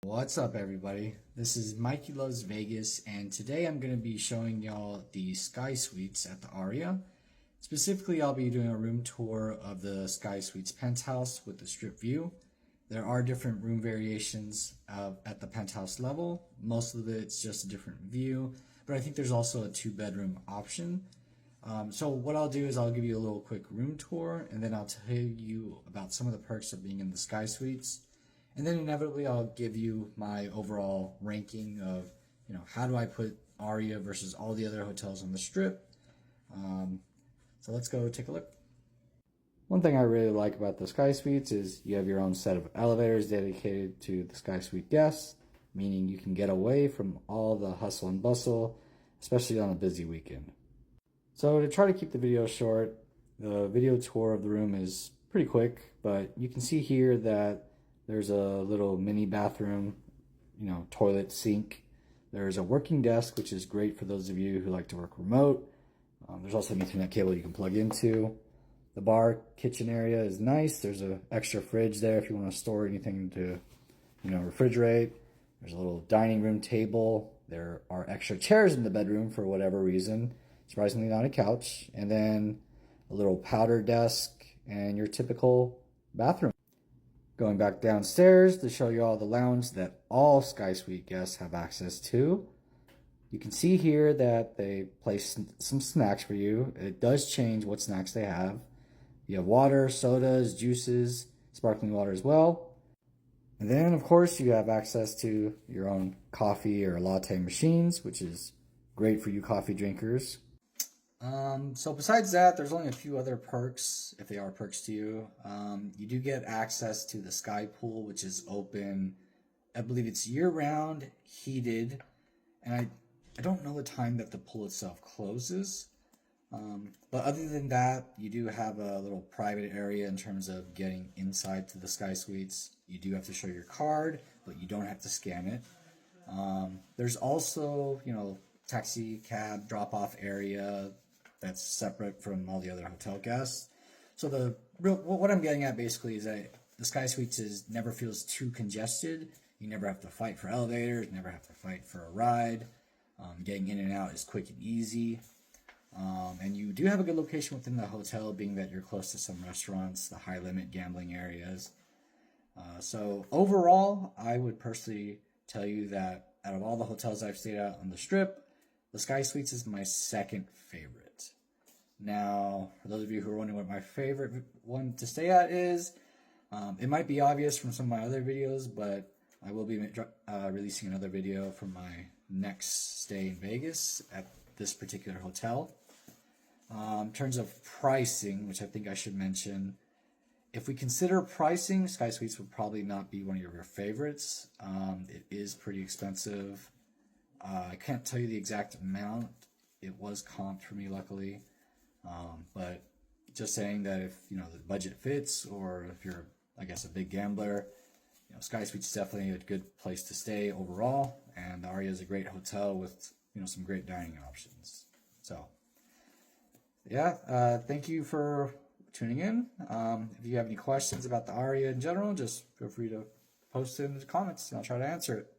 What's up, everybody? This is Mikey Loves Vegas, and today I'm going to be showing y'all the Sky Suites at the Aria. Specifically, I'll be doing a room tour of the Sky Suites Penthouse with the strip view. There are different room variations at the penthouse level. Most of it's just a different view, but I think there's also a 2-bedroom option. So what I'll do is I'll give you a little quick room tour, and then I'll tell you about some of the perks of being in the Sky Suites. And then inevitably I'll give you my overall ranking of, how do I put Aria versus all the other hotels on the strip. So let's go take a look. One thing I really like about the Sky Suites is you have your own set of elevators dedicated to the Sky Suite guests, meaning you can get away from all the hustle and bustle, especially on a busy weekend. So to try to keep the video short, the video tour of the room is pretty quick, but you can see here that there's a little mini bathroom, toilet, sink. There's a working desk, which is great for those of you who like to work remote. There's also an Ethernet cable you can plug into. The bar kitchen area is nice. There's an extra fridge there if you want to store anything to, refrigerate. There's a little dining room table. There are extra chairs in the bedroom for whatever reason. Surprisingly not a couch. And then a little powder desk and your typical bathroom. Going back downstairs to show you all the lounge that all Sky Suite guests have access to. You can see here that they place some snacks for you. It does change what snacks they have. You have water, sodas, juices, sparkling water as well. And then, of course, you have access to your own coffee or latte machines, which is great for you coffee drinkers. So besides that, there's only a few other perks, if they are perks to you. You do get access to the Sky Pool, which is open. I believe it's year-round, heated, and I don't know the time that the pool itself closes. But other than that, you do have a little private area in terms of getting inside to the Sky Suites. You do have to show your card, but you don't have to scan it. There's also, taxi cab drop-off area that's separate from all the other hotel guests. So what I'm getting at basically is that the Sky Suites never feels too congested. You never have to fight for elevators, never have to fight for a ride. Getting in and out is quick and easy. And you do have a good location within the hotel, being that you're close to some restaurants, the high-limit gambling areas. So overall, I would personally tell you that out of all the hotels I've stayed at on the Strip, the Sky Suites is my second favorite. Now, for those of you who are wondering what my favorite one to stay at is, it might be obvious from some of my other videos, but I will be releasing another video from my next stay in Vegas at this particular hotel. In terms of pricing, which I think I should mention, if we consider pricing, Sky Suites would probably not be one of your favorites. It is pretty expensive. I can't tell you the exact amount. It was comped for me, luckily. But just saying that if, the budget fits, or if you're, I guess, a big gambler, Sky Suites is definitely a good place to stay overall. And the Aria is a great hotel with, some great dining options. So, yeah, thank you for tuning in. If you have any questions about the Aria in general, just feel free to post it in the comments and I'll try to answer it.